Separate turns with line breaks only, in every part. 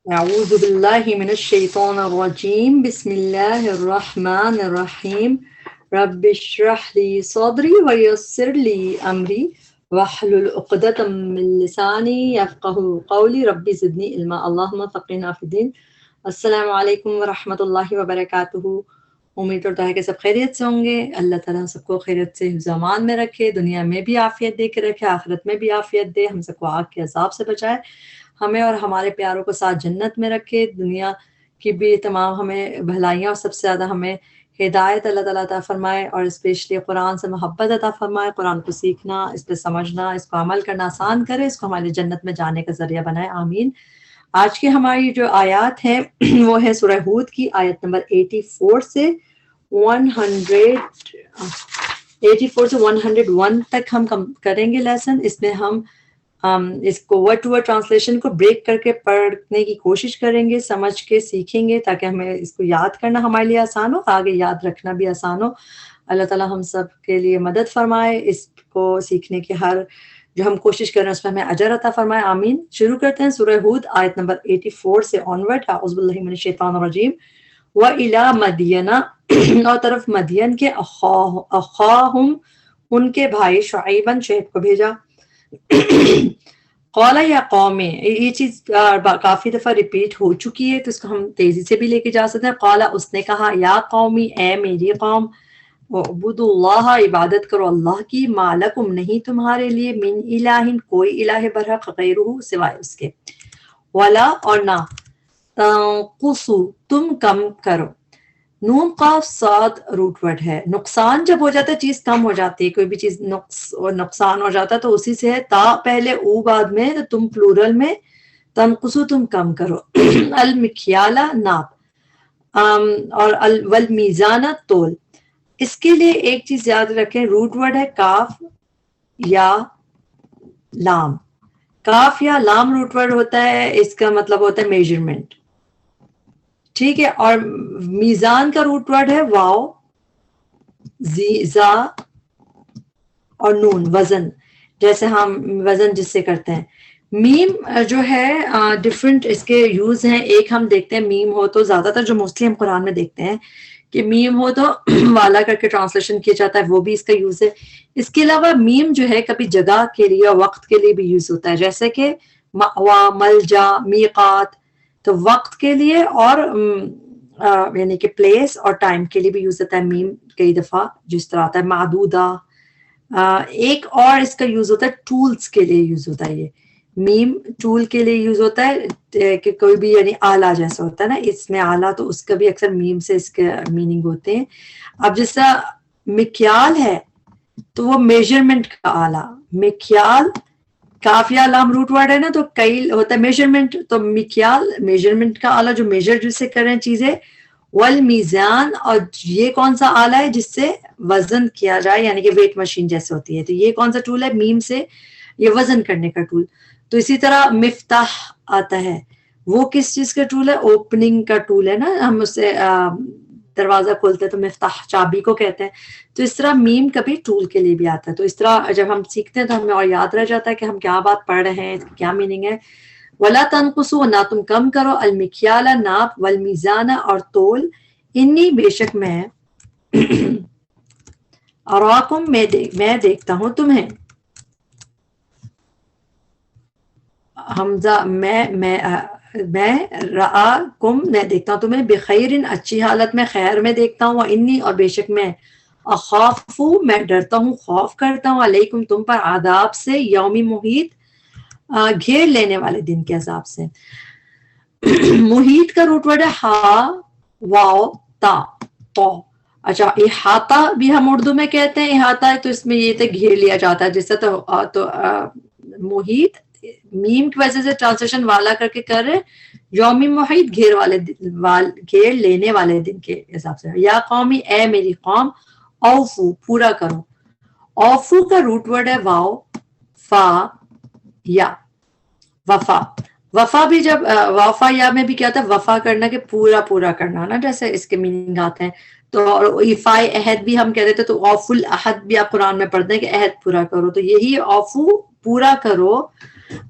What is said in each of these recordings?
اعوذ باللہ من الشیطان الرجیم بسم اللہ الرحمن الرحیم رب اشرح لی صدری ویسر لی امری واحلل عقدۃ من لسانی یفقهوا قولی رب زدنی علما اللہم فقہنا فی الدین۔ السلام علیکم ورحمۃ اللہ وبرکاتہ۔ امید کرتا ہے کہ سب خیریت سے ہوں گے۔ اللہ تعالیٰ سب کو خیریت سے حفظ و امان میں رکھے، دنیا میں بھی عافیت دے کے رکھے، آخرت میں بھی عافیت دے، ہم سب کو آگ کے عذاب سے بچائے، ہمیں اور ہمارے پیاروں کو ساتھ جنت میں رکھے، دنیا کی بھی تمام ہمیں بھلائیاں اور سب سے زیادہ ہمیں ہدایت اللہ تعالیٰ عطا فرمائے، اور اسپیشلی قرآن سے محبت عطا فرمائے، قرآن کو سیکھنا، اس پہ سمجھنا، اس کو عمل کرنا آسان کرے، اس کو ہمارے جنت میں جانے کا ذریعہ بنائے، آمین۔ آج کی ہماری جو آیات ہیں وہ ہے سورہ ہود کی آیت نمبر 84 سے 101 تک ہم کریں گے لیسن۔ اس میں ہم اس کو ورڈ ٹو ورڈ ٹرانسلیشن کو بریک کر کے پڑھنے کی کوشش کریں گے، سمجھ کے سیکھیں گے تاکہ ہمیں اس کو یاد کرنا ہمارے لیے آسان ہو، آگے یاد رکھنا بھی آسان ہو۔ اللہ تعالیٰ ہم سب کے لیے مدد فرمائے، اس کو سیکھنے کی ہر جو ہم کوشش کر رہے ہیں اس میں ہمیں اجر عطا فرمائے، آمین۔ شروع کرتے ہیں سورہ ہود آیت نمبر 84 سے آنورڈ۔ اعوذ باللہ من الشیطان الرجیم۔ وَإِلَىٰ مَدْيَنَ، اور طرف مدین کے، اخاہم ان کے بھائی، شعیباً شعیب کو بھیجا۔ قال یا قوم، یہ چیز کافی دفعہ ریپیٹ ہو چکی ہے تو اس کو ہم تیزی سے بھی لے کے جا سکتے ہیں۔ قال، اس نے کہا، یا قومی، اے میری قوم، اعبدوا اللہ، عبادت کرو اللہ کی، ما لکم، نہیں تمہارے لیے، من الہ، کوئی الہ برحق، غیرہ، سوائے اس کے، ولا، اور نہ، تنقصوا، تم کم کرو۔ نون قاف صاد روٹ ورڈ ہے۔ نقصان جب ہو جاتا ہے چیز کم ہو جاتی ہے، کوئی بھی چیز نقصان ہو جاتا ہے تو اسی سے ہے، تا پہلے او بعد میں، تو تم پلورل میں، تنقصو، تم کم کرو، المکیالہ، ناپ، اور والمیزان، تول۔ اس کے لیے ایک چیز یاد رکھیں، روٹ ورڈ ہے کاف یا لام۔ کاف یا لام روٹ ورڈ ہوتا ہے، اس کا مطلب ہوتا ہے میجرمنٹ، ٹھیک ہے۔ اور میزان کا روٹ ورڈ ہے واو، زا اور نون، وزن، جیسے ہم وزن جس سے کرتے ہیں۔ میم جو ہے ڈفرینٹ اس کے یوز ہیں۔ ایک ہم دیکھتے ہیں میم ہو تو زیادہ تر جو موسٹلی ہم قرآن میں دیکھتے ہیں کہ میم ہو تو والا کر کے ٹرانسلیشن کیا جاتا ہے، وہ بھی اس کا یوز ہے۔ اس کے علاوہ میم جو ہے کبھی جگہ کے لیے اور وقت کے لیے بھی یوز ہوتا ہے، جیسے کہ مأوا، ملجا، میقات، تو وقت کے لیے اور یعنی کہ پلیس اور ٹائم کے لیے بھی یوز ہوتا ہے میم کئی دفعہ، جس طرح آتا ہے معدودہ۔ ایک اور اس کا یوز ہوتا ہے ٹولز کے لیے یوز ہوتا ہے، یہ میم ٹول کے لیے یوز ہوتا ہے کہ کوئی بھی یعنی آلہ جیسا ہوتا ہے نا، اس میں آلہ، تو اس کا بھی اکثر میم سے اس کے میننگ ہوتے ہیں۔ اب جس طرح مکیال ہے تو وہ میجرمنٹ کا آلہ، مکیال کافیا لام روٹ ورڈ ہے نا، تو کئی ہوتا ہے میجرمنٹ، تو مکیال میجرمنٹ کا آلہ جو میجر جس سے کریں چیزیں، والمیزان، اور یہ کون سا آلہ ہے جس سے وزن کیا جائے، یعنی کہ ویٹ مشین جیسے ہوتی ہے، تو یہ کون سا ٹول ہے، میم سے یہ وزن کرنے کا ٹول۔ تو اسی طرح مفتاح آتا ہے، وہ کس چیز کا ٹول ہے، اوپننگ کا ٹول ہے نا، ہم اس سے دروازہ کھولتے ہیں تو مفتاح چابی کو کہتے ہیں۔ تو اس طرح میم کبھی ٹول کے لیے بھی آتا ہے، تو اس طرح جب ہم سیکھتے ہیں تو ہمیں اور یاد رہ جاتا ہے کہ ہم کیا بات پڑھ رہے ہیں، اس کی کیا میننگ ہے۔ ولا تنقصوا، نہ تم کم کرو، المکیال، ناپ، والمیزان، اور تول، انی، بے شک میں، اراکم، میں دیکھتا ہوں تمہیں، حمزہ، میں رآکم، میں دیکھتا ہوں تمہیں، بخیر، اچھی حالت میں، خیر میں دیکھتا ہوں، انی، اور بے شک میں، اخاف، میں ڈرتا ہوں، خوف کرتا ہوں، علیکم، تم پر، عذاب سے، یومی محیط، گھیر لینے والے دن کے عذاب سے۔ محیط کا روٹ ورڈ ہے ہا، واو، تا، تو۔ اچھا، احاطہ بھی ہم اردو میں کہتے ہیں، احاطہ ہے تو اس میں یہ تو گھیر لیا جاتا ہے، جس سے تو محیط میم کی وجہ سے ٹرانسلیشن والا کر کے کر رہے، یومی محیط، گھیر لینے والے دن کے حساب سے۔ یا قومی، اے میری قوم، اوفو، پورا کرو۔ اوفو کا روٹ ورڈ ہے واو، فا، یا، وفا۔ وفا بھی جب وفا یا میں بھی کیا تھا، وفا کرنا کہ پورا پورا کرنا نا، جیسے اس کے میننگ آتے ہیں۔ تو ایفائے عہد بھی ہم کہتے تھے، تو اوفو العہد بھی آپ قرآن میں پڑھتے ہیں کہ عہد پورا کرو، تو یہی اوفو پورا کرو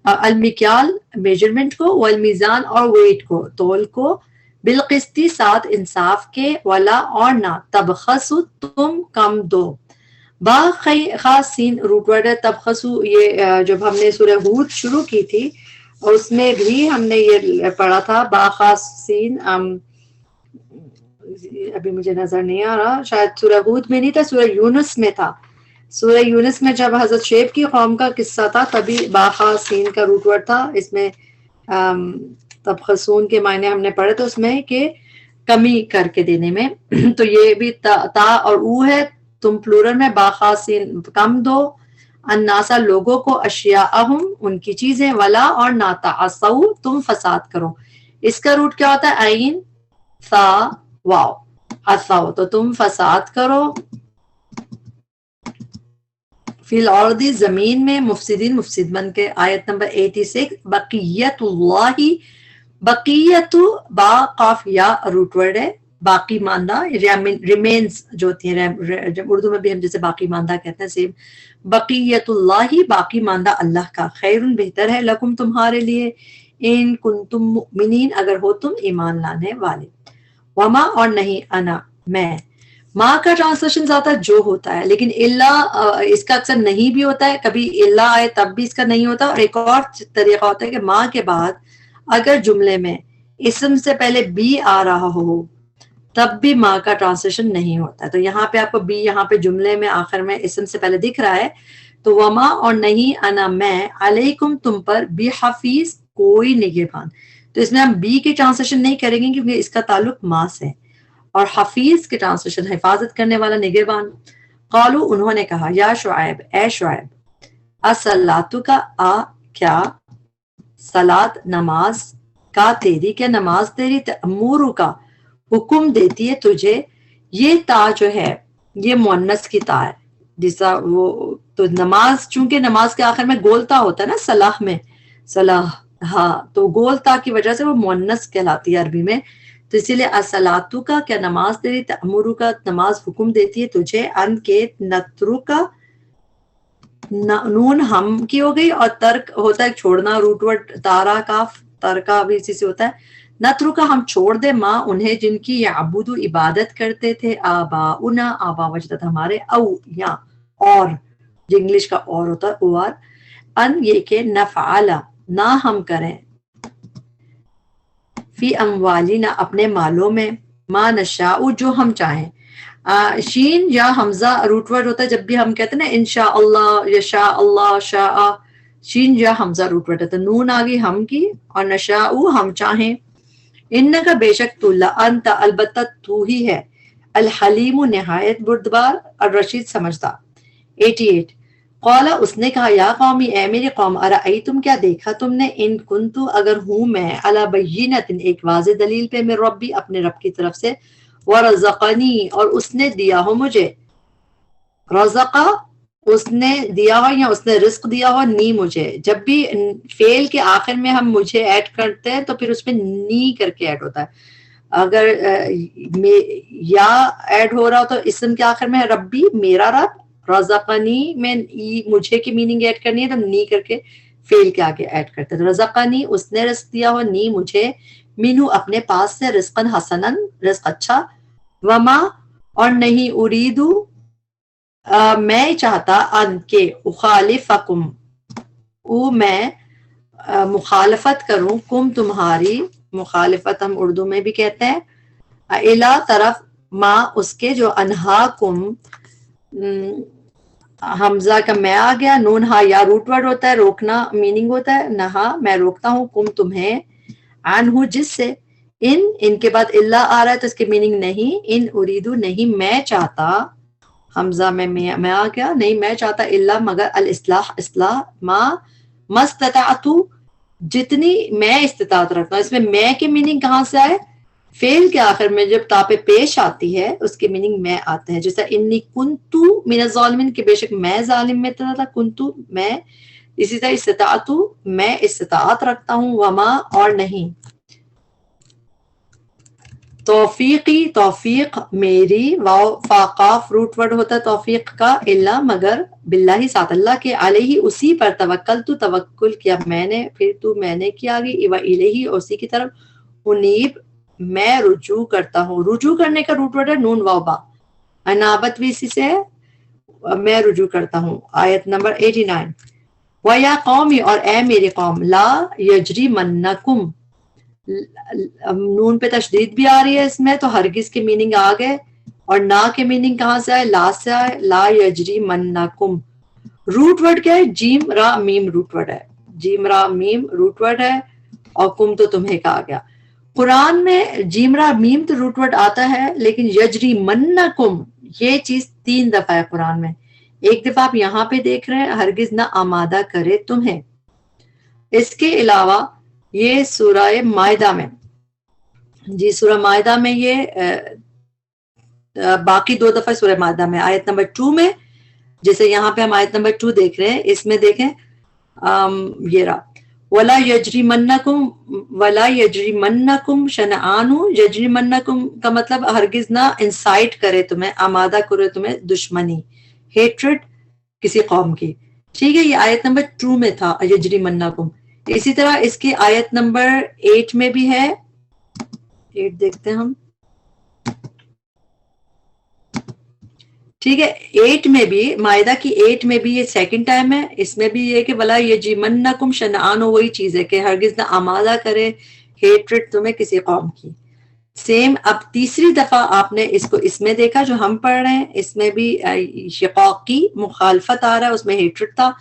المکیال میجرمنٹ کو، والمیزان اور ویٹ کو، تول کو، بالقسطی ساتھ انصاف کے، ولا اور نہ، تبخسو تم کم دو. با خاص سین روٹ ورڈ ہے تبخسو. یہ جب ہم نے سورہ ہود شروع کی تھی اس میں بھی ہم نے یہ پڑھا تھا با خاص سین. ابھی مجھے نظر نہیں آ رہا، شاید سورہ ہود میں نہیں تھا، سورہ یونس میں تھا. سورہ یونس میں جب حضرت شعیب کی قوم کا قصہ تھا تبھی با خاص سین کا روٹ ورڈ تھا. اس میں تبخسون کے معنی ہم نے پڑھے تو اس میں کہ کمی کر کے دینے میں. تو یہ بھی تا اور او ہے، تم پلورل میں با خاص سین کم دو، الناسا لوگوں کو، اشیاءہم ان کی چیزیں، ولا اور نہ، تعصو تم فساد کرو. اس کا روٹ کیا ہوتا ہے؟ عین ثا واو، اثاو، تو تم فساد کرو فی الارض زمین میں، مفسدین مفسد بن کے. آیت نمبر 86 بقیت اللہ. بقیت با قاف یا روٹ ورڈ ہے، باقی ماندہ، ریمینز جو ہوتی ہیں، اردو میں بھی ہم جیسے باقی ماندہ کہتے ہیں سیم. بقیت اللہ باقی ماندہ اللہ کا، خیر بہتر ہے، لکم تمہارے لیے، ان کنتم مؤمنین اگر ہو تم ایمان لانے والے. وما اور نہیں، انا میں. ماں کا ٹرانسلیشن زیادہ جو ہوتا ہے، لیکن اللہ اس کا اکثر نہیں بھی ہوتا ہے، کبھی اللہ آئے تب بھی اس کا نہیں ہوتا. اور ایک اور طریقہ ہوتا ہے کہ ماں کے بعد اگر جملے میں اسم سے پہلے بی آ رہا ہو تب بھی ماں کا ٹرانسلیشن نہیں ہوتا ہے. تو یہاں پہ آپ کو بی یہاں پہ جملے میں آخر میں اسم سے پہلے دکھ رہا ہے، تو وما اور نہیں، انا میں، علیکم تم پر، بی حفیظ کوئی نگہبان. تو اس میں ہم بی کی ٹرانسلیشن نہیں کریں گے کیونکہ اس کا تعلق ماں سے، اور حفیظ کی ٹرانسلیشن حفاظت کرنے والا، نگہبان. قالو انہوں نے کہا، یا شعیب اے شعیب، الصلاۃ کا کیا، صلات نماز کا تیری، کیا نماز تیری، تأمور کا حکم دیتی ہے تجھے. یہ تا جو ہے یہ مؤنث کی تا ہے، جیسا وہ تو نماز، چونکہ نماز کے آخر میں گول تا ہوتا ہے نا صلاح میں، صلاح، ہاں، تو گول تا کی وجہ سے وہ مؤنث کہلاتی ہے عربی میں. تو اسی لیے الصلاۃ کا کیا نماز تیری، تأمر کا نماز حکم دیتی ہے تجھے، ان کے نترو کا نون ہم کی ہو گئی، اور ترک ہوتا ہے چھوڑنا، روٹ ورڈ تارا کاف، ترکا بھی اسی سے ہوتا ہے. نترو کا ہم چھوڑ دے، ماں انہیں جن کی یعبدو عبادت کرتے تھے، آباؤنا آبا وجدت ہمارے، او یا اور، جو انگلش کا اور ہوتا ہے اور، ان یہ کہ نفعل نہ ہم کریں، فی اموالنا اپنے مالوں میں، ما نشاء جو ہم چاہیں. شین یا حمزہ روٹ ورڈ ہوتا ہے جب بھی ہم کہتے ہیں نا انشاء اللہ، یشاء اللہ، شاء، شین یا حمزہ روٹ ورڈ ہوتا ہے. نون آگئی ہم کی، اور نشاء ہم چاہیں. ان کا بے شک تو، انت البتہ تو ہی ہے، الحلیم نہایت بردبار، الرشید سمجھدار. 88 قالا اس نے کہا، یا قومی اے میری قوم، ارأیتم کیا دیکھا تم نے، ان کنتو اگر ہوں میں، علی بینۃ ایک واضح دلیل پہ، من ربی اپنے رب کی طرف سے، ورزقنی اور اس نے دیا ہو مجھے، رزقا اس نے دیا ہو یا اس نے رزق دیا ہو، نی مجھے. جب بھی فعل کے آخر میں ہم مجھے ایڈ کرتے ہیں تو پھر اس میں نی کر کے ایڈ ہوتا ہے. اگر یا ایڈ ہو رہا ہو تو اسم کے آخر میں ربی میرا رب، رزقنی میں مجھے کی میننگ ایڈ کرنی ہے تو نی کر کے فعل کے آگے ایڈ کرتے ہیں. رزقنی اس نے رزق دیا ہو، نی مجھے، منہو اپنے پاس سے، رزقن حسنن رزق اچھا، وما اور نہیں، اریدو میں چاہتا، ان کے، اخالفکم میں مخالفت کروں، کم تمہاری، مخالفت ہم اردو میں بھی کہتے ہیں، الا طرف، ما اس کے، جو انہاکم حمزہ کا میں آ گیا، نون ہا یا روٹ ورڈ ہوتا ہے، روکنا میننگ ہوتا ہے، نہا میں روکتا ہوں، کم تمہیں، عنہ جس سے، ان کے بعد اللہ آ رہا ہے تو اس کے میننگ نہیں، ان اریدو نہیں میں چاہتا، حمزہ میں آ گیا، نہیں میں چاہتا، اللہ مگر، الاصلاح اصلاح، ما استطعتو جتنی میں استطاعت رکھتا ہوں. اس میں کے میننگ کہاں سے آئے؟ فعل کے آخر میں جب تاپے پیش آتی ہے اس کے میننگ میں آتے ہیں. جیسا انی کنتو من الظالمین کہ بے شک میں ظالم میں تھا، کنتو میں. اسی طرح استطاعتو میں استطاعت رکھتا ہوں، وما اور نہیں. توفیقی توفیق میری، واو فاقاف روٹ ورڈ ہوتا ہے توفیق کا، الا مگر، باللہ ساتھ اللہ کے، علیہ اسی پر، توکل تو توکل کیا میں نے، پھر تو میں نے کیا آگے، و الیہ اسی کی طرف، انیب میں رجوع کرتا ہوں، رجوع کرنے کا روٹ ورڈ ہے نون واو با، انابت بھی اسی سے ہے، میں رجوع کرتا ہوں. آیت نمبر 89. وَيَا قَوْمِ اور اے میری قوم، لا یجرمنکم، نون پہ تشدید بھی آ رہی ہے اس میں، تو ہرگز کی میننگ آ گئے، اور نا کے میننگ کہاں سے آئے؟ لا سے آئے. لا یجرمنکم، روٹ ورڈ کیا ہے؟ جیم را میم روٹ ورڈ ہے، جیم را میم روٹ ورڈ ہے، اور کم تو تمہیں کہا گیا. قرآن میں جیم را میم تو روٹ ورڈ آتا ہے، لیکن یجرمنکم یہ چیز 3 دفعہ ہے قرآن میں. ایک دفعہ آپ یہاں پہ دیکھ رہے ہیں، ہرگز نہ آمادہ کرے تمہیں. اس کے علاوہ یہ سورہ مائدہ میں، جی سورہ مائدہ میں یہ باقی 2 دفعہ سورہ مائدہ میں، آیت نمبر 2 میں، جیسے یہاں پہ ہم آیت نمبر 2 دیکھ رہے ہیں، اس میں دیکھیں یہ رہا وَلَا يَجْرِمَنَّكُمْ شَنَآنُ، یجرمنکم کا مطلب ہرگز نہ انسائٹ کرے تمہیں، آمادہ کرے تمہیں دشمنی، ہیٹرڈ کسی قوم کی. ٹھیک ہے، یہ آیت نمبر 2 میں تھا یجرمنکم. اسی طرح اس کی آیت نمبر 8 میں بھی ہے، 8 دیکھتے ہیں ہم. ٹھیک ہے، 8 میں بھی، مائدہ کی 8 میں بھی یہ سیکنڈ ٹائم ہے، اس میں بھی یہ کہ ولا یجرمنکم شنآن، وہی چیز ہے کہ ہرگز نہ آمادہ کرے ہیٹرڈ تمہیں کسی قوم کی. سیم اب تیسری دفعہ آپ نے اس کو اس میں دیکھا جو ہم پڑھ رہے ہیں، اس میں بھی شقاقی مخالفت آ رہا ہے، اس میں ہیٹرڈ تھا.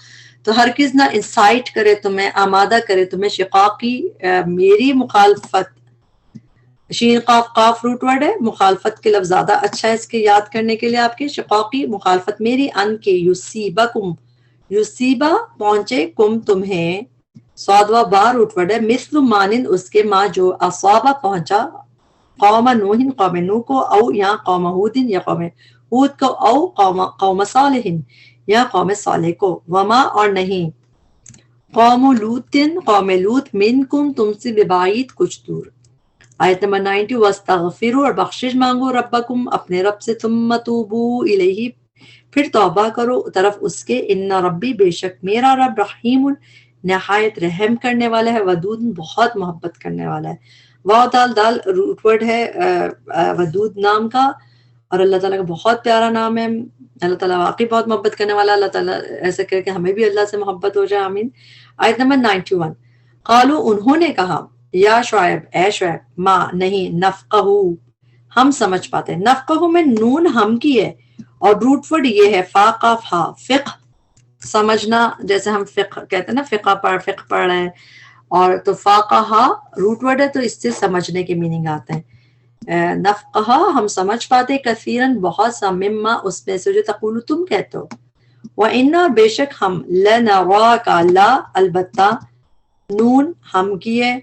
تو ہرگز نہ انسائٹ کرے تمہیں، آمادہ کرے تمہیں شقاقی میری مخالفت. شین قاف قاف روٹ ورڈ ہے، مخالفت کے لفظ زیادہ اچھا ہے اس کے یاد کرنے کے لیے آپ کے. شقاقی مخالفت میری، ان کے، یصیبکم یصیبہ پہنچے، کم تمہیں، صاد و با روٹ ورڈ ہے، مثل مانند اس کے، ما جو، اصابہ پہنچا، قوم نوح قوم نوح کو، او یا قوم ہود یا قوم ہود کو، او قوم صالح یا قوم صالح کو، وما اور نہیں، قوم لوط قوم لوط، منکم تم سے، ببعید کچھ دور. آیت نمبر 90. وَاسْتَغْفِرُوا اور بخشش مانگو، ربکم اپنے رب سے، ثُمَّ تُوبُوا الیہ پھر توبہ کرو طرف اس کے، ان ربی بے شک میرا رب، رحیم نہایت رحم کرنے والا ہے، ودود بہت محبت کرنے والا ہے. واو دال دال روٹ ورڈ ہے ودود نام کا، اور اللہ تعالیٰ کا بہت پیارا نام ہے. اللہ تعالیٰ واقعی بہت محبت کرنے والا. اللہ تعالیٰ ایسا کر کے ہمیں بھی اللہ سے محبت ہو جائے، آمین. آیت نمبر 91. قالو انہوں نے کہا، یا شعیب اے شعیب، ما نہیں، نفقہ ہم سمجھ پاتے. نفقہ میں نون ہم کی ہے، اور روٹ ورڈ یہ ہے فا قاف ہا، فقہ سمجھنا، جیسے ہم فقہ کہتے ہیں نا، فقہ پڑھ رہے ہیں، اور تو فاقہ روٹ ورڈ ہے تو اس سے سمجھنے کے میننگ آتے ہیں. نفقہ ہم سمجھ پاتے، کثیرن بہت سا، مما اس میں سے جو تقول تم کہتے ہو. وَإِنَّا بے شک ہم، لَنَرَاكَ لا البتہ، نون ہم کی ہے،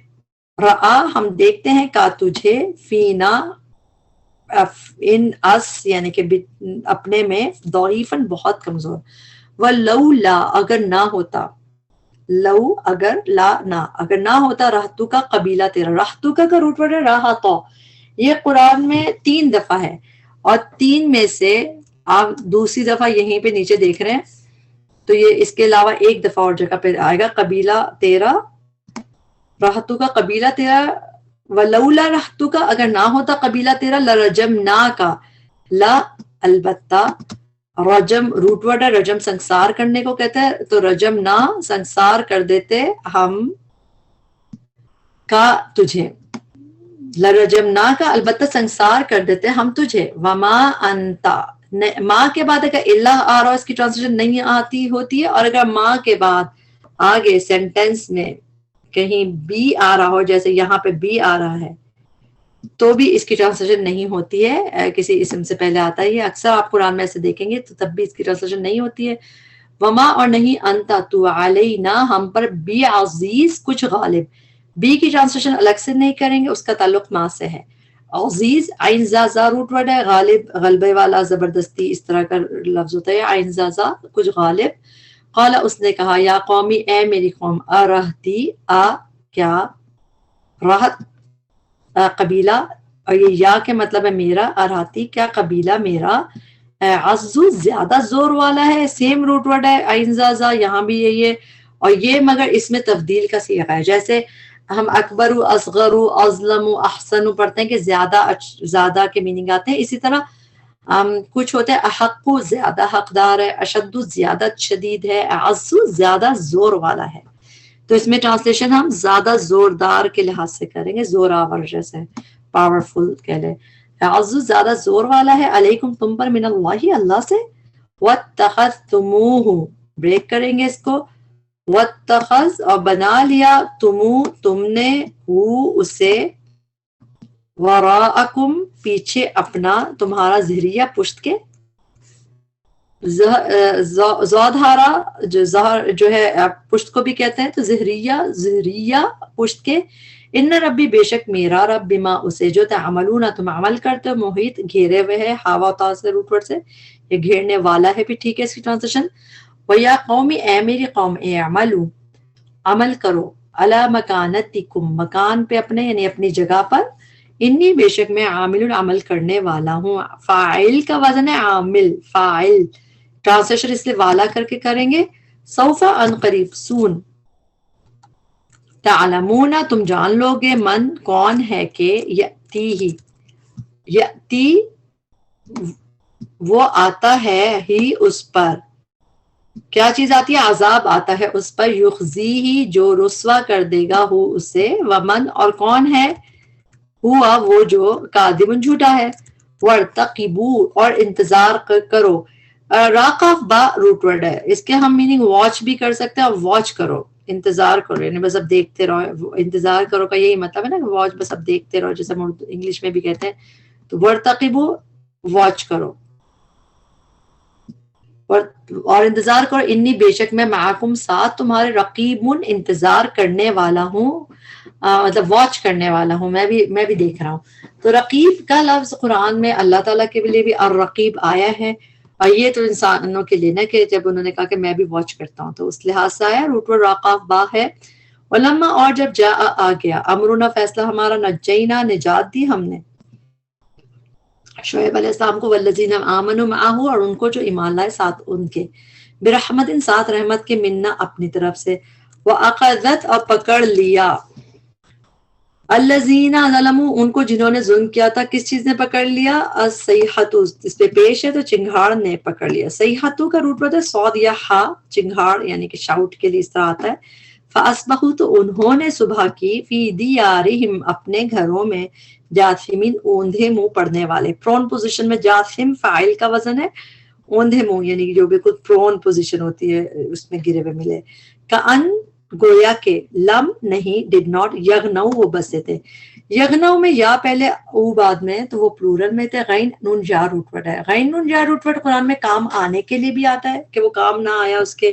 رآ ہم دیکھتے ہیں، کا تجھے، فینا ان اس یعنی کہ اپنے میں، ضعیفاً بہت کمزور. وَلَوْلَا اگر نہ ہوتا، لو اگر، لا نہ، اگر نہ ہوتا، رہتو کا قبیلہ تیرا، رہتو کا روٹ ورڈ ہے رہتا. یہ قرآن میں 3 دفعہ ہے، اور 3 میں سے آپ دوسری دفعہ یہیں پہ نیچے دیکھ رہے ہیں، تو یہ اس کے علاوہ 1 دفعہ اور جگہ پہ آئے گا، قبیلہ تیرا، رہتو کا قبیلہ تیرا. ولولا رہتو کا اگر نہ ہوتا قبیلہ تیرا، لرجمنا کا، لا البتہ، رجم روٹ ورڈ ہے، رجم سنسار کرنے کو کہتا ہے، تو رجم نہ سنسار کر دیتے ہم کا تجھے، لرجم نہ کا البتہ سنسار کر دیتے ہم تجھے. وما انتا، ماں کے بعد اگر اللہ آ رہا ہو اس کی ٹرانسلیشن نہیں آتی ہوتی ہے، اور اگر ماں کے بعد آگے سینٹینس میں کہیں بی آ رہا ہو، جیسے یہاں پہ بی آ رہا ہے، تو بھی اس کی ٹرانسلیشن نہیں ہوتی ہے، کسی اسم سے پہلے آتا ہے. اکثر آپ قرآن میں ایسے دیکھیں گے تو تب بھی اس کی ٹرانسلیشن نہیں ہوتی ہے. وما اور نہیں، انتا تو، علینا ہم پر، بی عزیز کچھ غالب. بی کی ٹرانسلیشن الگ سے نہیں کریں گے، اس کا تعلق ماں سے ہے. عزیز عین زازا روٹ ورڈ ہے، غالب غلبے والا، زبردستی، اس طرح کا لفظ ہوتا ہے. عین زازا کچھ غالب. قال اس نے کہا، یا قومی اے میری قوم، ارہتی کیا، رہت قبیلہ، اور یہ یا کے مطلب ہے میرا، اراتی کیا قبیلہ میرا، عزو زیادہ زور والا ہے، سیم روٹ ورڈ ہے، اینزازا یہاں بھی یہی ہے، اور یہ مگر اس میں تفدیل کا صیغہ ہے، جیسے ہم اکبر اصغر اظلم احسن پڑھتے ہیں کہ زیادہ کے میننگ آتے ہیں، اسی طرح کچھ ہوتے ہیں احق زیادہ حقدار ہے، اشد زیادہ شدید ہے، اعز زیادہ زور والا ہے، تو اس میں ٹرانسلیشن ہم زیادہ زوردار کے لحاظ سے کریں گے، زور آور جیسے پاورفل کہہ لیں، اعز زیادہ زور والا ہے، علیکم تم پر، من اللہ اللہ سے، واتخذتموہ بریک کریں گے اس کو، واتخذ اور بنا لیا، تم نے اسے، وراءکم پیچھے اپنا، تمہارا ظہریہ پشت کے، زودہارا جو ہے پشت کو بھی کہتے ہیں، تو ظہریہ پشت کے، ان ربی بے شک میرا رب، بما اسے جو تعملون تم عمل کرتے ہو، محیط گھیرے ہوئے ہے، ہاوا تا سے روٹ ورڈ سے، یہ گھیرنے والا ہے بھی ٹھیک ہے اس کی ٹرانسلیشن، وَيَا قَوْمِ اے میری قوم، اعملوا عمل کرو، عَلَى مَكَانَتِكُمْ مکان پہ اپنے، یعنی اپنی جگہ پر، انی بے شک میں عامل عمل کرنے والا ہوں، فاعل کا وزن ہے عامل، فاعل، ٹرانسلیشن اس لیے والا کر کے کریں گے، سوفا ان قریب، سون، تعلمون تم جان لو گے، من کون ہے کہ یأتی وہ آتا ہے ہی اس پر، کیا چیز آتی ہے، عذاب آتا ہے اس پر، یخزی ہی جو رسوا کر دے گا ہو اسے، ومن اور کون ہے، ہوا وہ جو کاذب جھوٹا ہے، وارتقبوا اور انتظار کرو، راقب با روٹ ورڈ ہے، اس کے ہم میننگ واچ بھی کر سکتے ہیں، اور واچ کرو انتظار کرو، یعنی بس اب دیکھتے رہو، انتظار کرو کا یہی مطلب ہے نا، واچ بس اب دیکھتے رہو، جیسے ہم انگلش میں بھی کہتے ہیں، تو وارتقبوا واچ کرو، اور انتظار کرو، انی بے شک میں معاکم ساتھ تمہارے، رقیب انتظار کرنے والا ہوں، مطلب واچ کرنے والا ہوں، میں بھی دیکھ رہا ہوں، تو رقیب کا لفظ قرآن میں اللہ تعالیٰ کے لیے بھی الرقیب آیا ہے، اور یہ تو انسانوں کے لیے نا کہ جب انہوں نے کہا کہ میں بھی واچ کرتا ہوں تو اس لحاظ سے آیا، روٹ ور راقاف با ہے، ولما اور جب جا آ گیا، امرنا فیصلہ ہمارا، نجینا نجات دی ہم نے شعیب علیہ السلام کو، والذین آمنوا معہ اور ان کو جو ایمان لائے ساتھ ان کے، برحمت ساتھ رحمت کے، منا اپنی طرف سے، وَأَخَذَتْ اور پکڑ لیا، الذین ظلموا ان کو جنہوں نے ظلم کیا تھا، کس چیز نے پکڑ لیا، الصیحۃ اس پہ پیش ہے تو چنگھاڑ نے پکڑ لیا، صیحۃ کا روٹ ہوتا ہے صاد یا ہا، چنگھاڑ یعنی کہ شاؤٹ کے لیے اس طرح آتا ہے، فاصبحوا تو انہوں نے صبح کی، فی دیارہم اپنے گھروں میں، جاثمین اوندھے منہ پڑنے والے، پرون پوزیشن میں، جاثم فاعل کا وزن ہے، اوندھے منہ یعنی جو بالکل پرون پوزیشن ہوتی ہے اس میں گرے ہوئے ملے، کأن گویا کہ، لم نہیں، ڈڈ ناٹ، یغنو وہ بسے تھے، یغنو میں یا پہلے او بعد میں تو وہ پلورل میں تھے، غین نون جا روٹ ورڈ ہے، غین نون جا روٹ ورڈ قرآن میں کام آنے کے لیے بھی آتا ہے کہ وہ کام نہ آیا اس کے،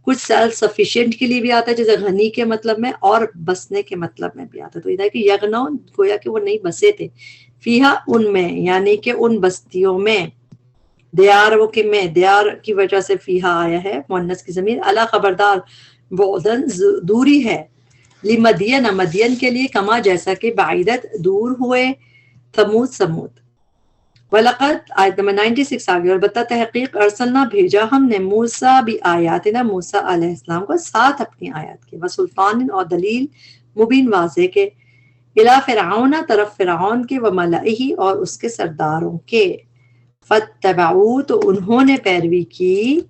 کچھ سیلف سفیشینٹ کے لیے بھی آتا ہے جیسے غنی کے مطلب میں، اور بسنے کے مطلب میں بھی آتا ہے، تو ادھر کہ یغنو گویا کہ وہ نہیں بسے تھے، فیہا ان میں، یعنی کہ ان بستیوں میں، دیار وہ کہ میں، دیار کی وجہ سے فیہا آیا ہے مؤنث کی ضمیر، الا خبردار، بعدن دوری ہے، لمدین مدین کے لیے، کما جیسا کہ بعیدت دور ہوئے، سمود، وَلَقَدْ آیت نمبر 96 آگے، اور البتہ تحقیق ارسلنا بھیجا ہم نے، موسیٰ بھی آیاتنا موسیٰ علیہ السلام کو ساتھ اپنی آیات کے، وسلطان اور دلیل مبین واضح کے، الی فرعون طرف فرعون کے، وملئہ اور اس کے سرداروں کے، فاتبعوا تو انہوں نے پیروی کی،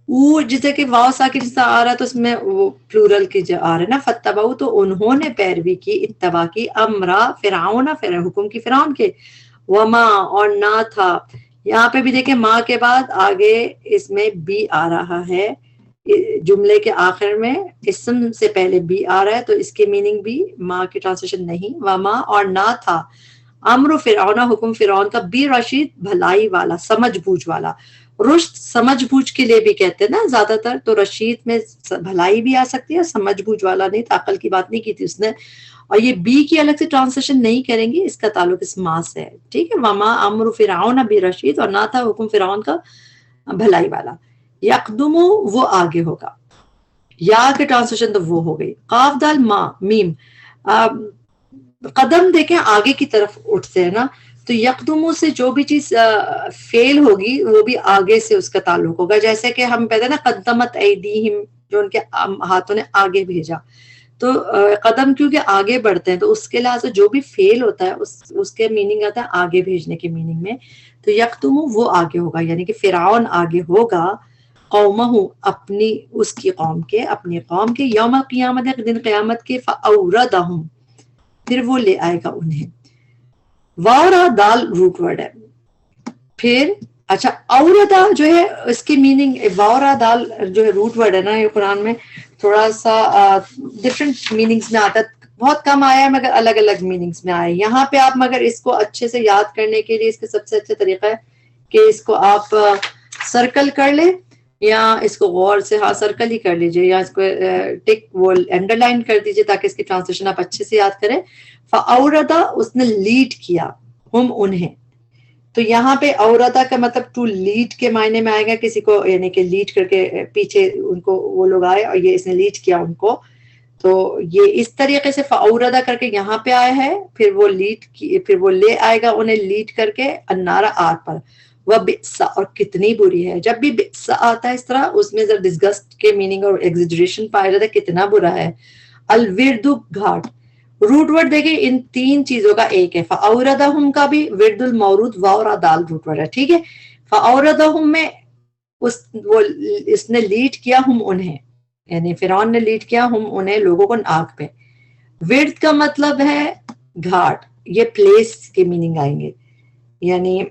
وہ جیسے کہ واو ساکن جیسا آ رہا ہے تو اس میں وہ پلورل کی جو آ رہا ہے نا، فتبعوا تو انہوں نے پیروی کی، اتباع کی، امرا فرعون حکم کی فرعون کے، وما اور نہ تھا، یہاں پہ بھی دیکھیں ماں کے بعد آگے اس میں بی آ رہا ہے، جملے کے آخر میں اسم سے پہلے بی آ رہا ہے تو اس کے میننگ بھی ماں کی ٹرانسلیشن نہیں، وما اور نہ تھا، امر فرعون حکم فرعون کا، بی رشید بھلائی والا، سمجھ بوجھ والا، رشد سمجھ بوجھ کے لیے بھی کہتے ہیں نا زیادہ تر، تو رشید میں بھلائی بھی آ سکتی ہے، سمجھ بوجھ والا نہیں، عقل کی بات نہیں کی تھی اس نے، اور یہ بی کی الگ سے ٹرانسلیشن نہیں کریں گی، اس کا تعلق اس ماں سے ہے، ٹھیک ہے، وما امر فرعون برشید، اور نہ تھا حکم فرعون کا بھلائی والا، یقدم وہ آگے ہوگا، یا کے ٹرانسلیشن تو وہ ہو گئی، قاف دال ماں میم، قدم دیکھیں آگے کی طرف اٹھتے ہیں نا، تو یقدموں سے جو بھی چیز فیل ہوگی وہ بھی آگے سے اس کا تعلق ہوگا. جیسے کہ ہم کہتے ہیں نا قدمت ایدیہم، جو ان کے ہاتھوں نے آگے بھیجا، تو قدم کیونکہ آگے بڑھتے ہیں تو اس کے لحاظ سے جو بھی فیل ہوتا ہے اس کے میننگ آتا ہے آگے بھیجنے کے میننگ میں. تو یقدمو وہ آگے ہوگا، یعنی کہ فرعون آگے ہوگا قومہ اپنی اس کی قوم کے، اپنی قوم کے، یوم القیامت دن قیامت کے، فاوردہم پھر وہ لے آئے گا انہیں. وارا دال روٹ ورڈ ہے. پھر اچھا اوردا جو ہے اس کی میننگ، وارا دال جو ہے روٹ ورڈ ہے نا، یہ قرآن میں تھوڑا سا ڈفرینٹ میننگز میں آتا ہے، بہت کم آیا ہے مگر الگ الگ میننگز میں آیا ہے. یہاں پہ آپ مگر اس کو اچھے سے یاد کرنے کے لیے اس کا سب سے اچھا طریقہ ہے کہ اس کو آپ سرکل کر لیں، یا اس کو غور سے سرکل ہی کر لیجئے، یا اس کو ٹک وہ انڈر لائن کر دیجئے تاکہ اس کی ٹرانسلیشن آپ اچھے سے یاد کریں. فاوردا اس نے لیڈ کیا، ہم انہیں. تو یہاں پہ اوردا کا مطلب ٹو لیڈ کے معنی میں آئے گا، کسی کو یعنی کہ لیڈ کر کے پیچھے ان کو وہ لوگ آئے اور یہ اس نے لیڈ کیا ان کو. تو یہ اس طریقے سے فاوردا کر کے یہاں پہ آیا ہے، پھر وہ لیڈ کی، پھر وہ لے آئے گا انہیں لیڈ کر کے النارا آگ پر. وہ بئس اور کتنی بری ہے. جب بھی بئس آتا ہے اس طرح اس میں ذرا ڈسگسٹ کے میننگ اور ایگزیجریشن پایا جاتا ہے، کتنا برا ہے. الورد گھاٹ، روٹ ورڈ دیکھیں ان تین چیزوں کا ایک ہے. فاوردہم کا بھی ورد المورود واو را دال روٹ ورڈ ہے، ٹھیک ہے. فاوردہم میں اس نے لیڈ کیا ہم انہیں، یعنی فرعون نے لیڈ کیا ہم انہیں لوگوں کو آگ پہ. ورد کا مطلب ہے گھاٹ، یہ پلیس کے میننگ آئیں گے، یعنی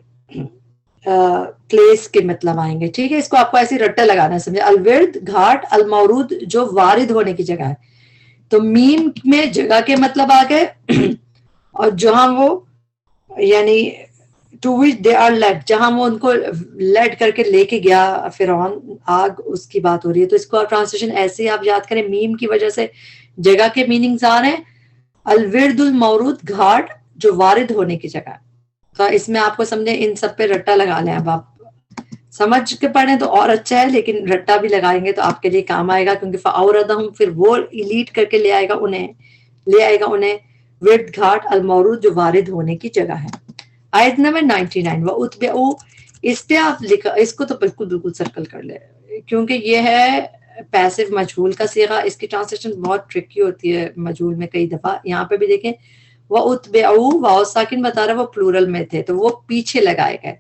پلیس کے مطلب آئیں گے، ٹھیک ہے. اس کو آپ کو ایسی رٹا لگانا ہے، سمجھے. الورد گھاٹ، المورود جو وارد ہونے کی جگہ ہے. تو میم میں جگہ کے مطلب آ گئے، اور جہاں وہ یعنی to which they are led, جہاں وہ ان کو لیڈ کر کے لے کے گیا فرعون، آگ اس کی بات ہو رہی ہے. تو اس کو ٹرانسلیشن ایسے ہی آپ یاد کریں، میم کی وجہ سے جگہ کے میننگز آ رہے ہیں. الورد المورود گھاٹ جو وارد ہونے کی جگہ. تو اس میں آپ کو سمجھیں ان سب پہ رٹا لگا لیں. اب آپ سمجھ کے پڑھیں تو اور اچھا ہے، لیکن رٹا بھی لگائیں گے تو آپ کے لیے کام آئے گا، کیونکہ فاوردہم پھر وہ لیڈ کر کے لے آئے گا انہیں ورد گھاٹ المورود جو وارد ہونے کی جگہ ہے. آیت نمبر 99. وَأُتْبِعُوا، اس پہ آپ لکھا، اس کو تو بالکل سرکل کر لیں، کیونکہ یہ ہے پیسو مجہول کا صیغہ. اس کی ٹرانسلیشن بہت ٹرکی ہوتی ہے مجہول میں کئی دفعہ. یہاں پہ بھی دیکھیں وَأُتْبِعُوا، واو ساکن بتا رہا ہے وہ پلورل میں تھے، تو وہ پیچھے لگائے گئے،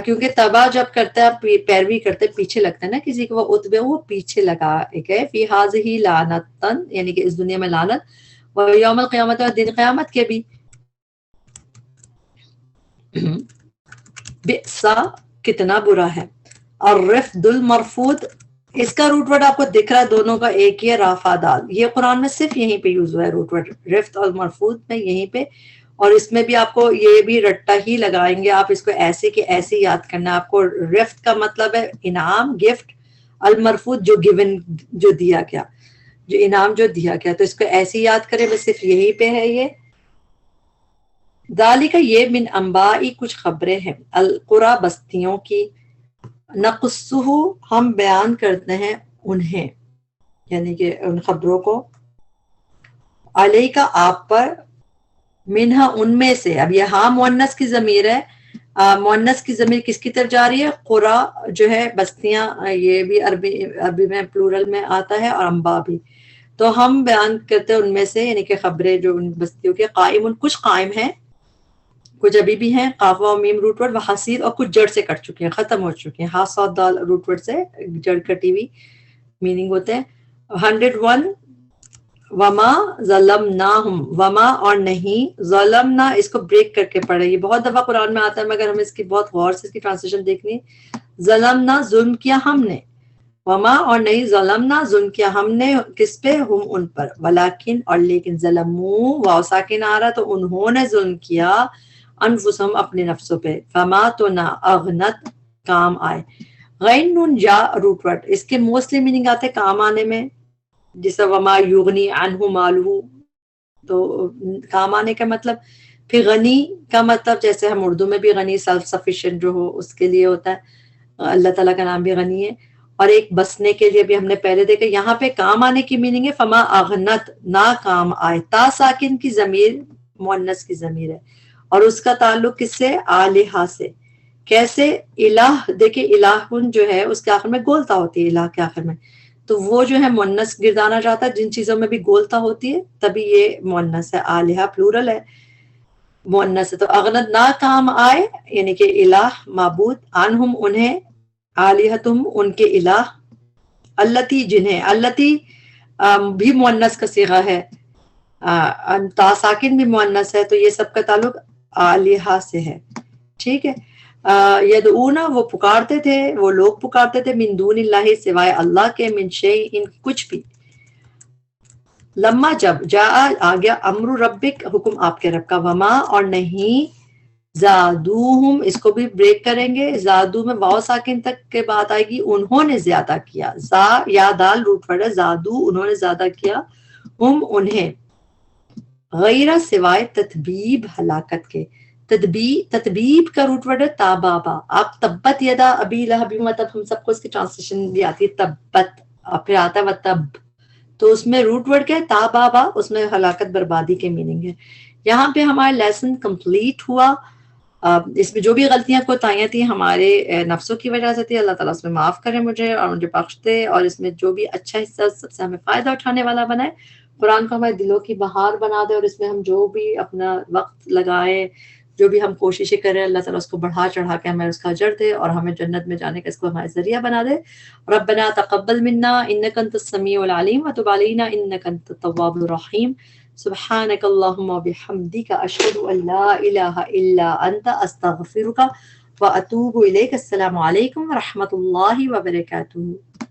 کیونکہ تبا جب کرتا ہے پیروی کرتے پیچھے لگتا ہے نا کسی کو. وہ اتبع وہ پیچھے لگا گئے، فی ہذہ لعنتن، یعنی کہ اس دنیا میں لعنت، و یوم القیامت، اور دن قیامت کے بھی. بئسا کتنا برا ہے. الرفد المرفود، اس کا روٹ ورڈ آپ کو دکھ رہا ہے، دونوں کا ایک ہی ہے، رافع دال. یہ قرآن میں صرف یہیں پہ یوز ہوا ہے روٹ ورڈ رفد المرفود میں، یہیں پہ. اور اس میں بھی آپ کو یہ بھی رٹا ہی لگائیں گے آپ، اس کو ایسے کہ ایسے یاد کرنا. آپ کو رفت کا مطلب ہے انعام، گفٹ. المرفوض جو گیون، جو دیا گیا، جو انعام جو دیا گیا، تو اس کو ایسے یاد کریں، بس صرف یہی پہ ہے یہ. ذالک، یہ من انبائی کچھ خبریں ہیں، القرى بستیوں کی، نقصہ ہم بیان کرتے ہیں انہیں، یعنی کہ ان خبروں کو، علیہ کا آپ پر، منہا ان میں سے. اب یہ ہاں مؤنث کی ضمیر ہے، مؤنث کی ضمیر کس کی طرف جا رہی ہے؟ قرا جو ہے بستیاں، یہ بھی عربی میں پلورل میں آتا ہے، اور انبا بھی. تو ہم بیان کرتے ہیں ان میں سے، یعنی کہ خبریں جو ان بستیوں کے، قائم ان کچھ قائم ہیں، کچھ ابھی بھی ہیں، قاف و میم روٹ ورڈ، وحسیر اور کچھ جڑ سے کٹ چکے ہیں، ختم ہو چکے ہیں. ہا صاد دال روٹ ورڈ سے جڑ کٹی ہوئی میننگ ہوتے ہیں. 101 وما ظلمناہم، وما اور نہیں، ظلمنا اس کو بریک کر کے پڑھے. یہ بہت دفعہ قرآن میں آتا ہے مگر ہمیں اس کی بہت غور سے اس کی ٹرانسلیشن دیکھنی. ظلمنا ظلم کیا ہم نے، وما اور نہیں، ظلمنا ظلم کیا ہم نے، کس پہ؟ ہم ان پر، ولیکن اور لیکن، ظلمو واو ساکن آ رہا تو انہوں نے ظلم کیا، انفسہم اپنے نفسوں پہ، فما تو نہ، اغنت کام آئے. غین نون یا روٹ ورڈ، اس کے موسٹلی میننگ آتے ہیں کام آنے میں، جیسا وما یغنی عنہ مالہ، تو کام آنے کا مطلب. پھر غنی کا مطلب جیسے ہم اردو میں بھی غنی، سیلف سفیشینٹ جو ہو اس کے لیے ہوتا ہے، اللہ تعالیٰ کا نام بھی غنی ہے. اور ایک بسنے کے لیے بھی ہم نے پہلے دیکھا. یہاں پہ کام آنے کی میننگ ہے فما اغنت، نہ کام آئے. تا ساکن کی ضمیر مؤنث کی ضمیر ہے اور اس کا تعلق کس سے؟ آلہہ سے. کیسے؟ الہ، دیکھیں الہ جو ہے اس کے آخر میں گولتا ہوتی ہے، الہ کے آخر میں، تو وہ جو ہے مؤنث گردانا جاتا ہے. جن چیزوں میں بھی گولتا ہوتی ہے تبھی یہ مؤنث ہے. آلہہ پلورل ہے، مؤنث ہے. تو اغنت نہ کام آئے یعنی کہ الہ معبود، عنہم انہیں، آلہتہم ان کے الہ، اللتی جنہیں، اللتی بھی مؤنث کا صیغہ ہے، تا ساکن بھی مؤنث ہے، تو یہ سب کا تعلق آلہہ سے ہے. ٹھیک ہے. یدعونا وہ پکارتے تھے، وہ لوگ پکارتے تھے، من دون اللہ سوائے اللہ کے، من شیء کچھ بھی. لما جب، جاء آ گیا، امر ربک حکم آپ کے رب کا، وما اور نہیں، زادوہم اس کو بھی بریک کریں گے، زادو میں واو ساکن تک کے بات آئے گی، انہوں نے زیادہ کیا. زا یا دال روٹ ورڈ ہے، زادو انہوں نے زیادہ کیا، ہم انہیں، غیر سوائے تتبیب ہلاکت کے. تدبیب کا روٹ ورڈ ہے تابابا. آپ تبت یدا ابی لہب وتب، ہم سب کو اس کی ٹرانسلیشن بھی آتی ہے تبت، پھر آتا ہے وتب، تو اس میں روٹ ورڈ کیا ہے؟ تابابا، اس میں ہلاکت بربادی کے میننگ ہے. یہاں پہ ہمارا لیسن کمپلیٹ ہوا. اس میں جو بھی غلطیاں کوتاہیاں تھیں ہمارے نفسوں کی وجہ سے تھی، اللہ تعالیٰ اس میں معاف کرے مجھے اور مجھے بخش دے، اور اس میں جو بھی اچھا حصہ سب سے ہمیں فائدہ اٹھانے والا بنائے. قرآن کو ہمارے دلوں کی بہار بنا دے، اور اس میں ہم جو بھی اپنا وقت لگائے، جو بھی ہم کوششیں کریں، اللہ تعالیٰ اس کو بڑھا چڑھا کے ہمیں اس کا اجر دے اور ہمیں جنت میں جانے کا اس کو ہمارے ذریعہ بنا دے. ربنا تقبل منا انک انت السمیع العلیم وتب علینا انک انت التواب الرحیم. سبحانک اللہم وبحمدک اشہد ان لا الہ الا انت استغفرک واتوب الیک. السلام علیکم ورحمۃ اللہ وبرکاتہ.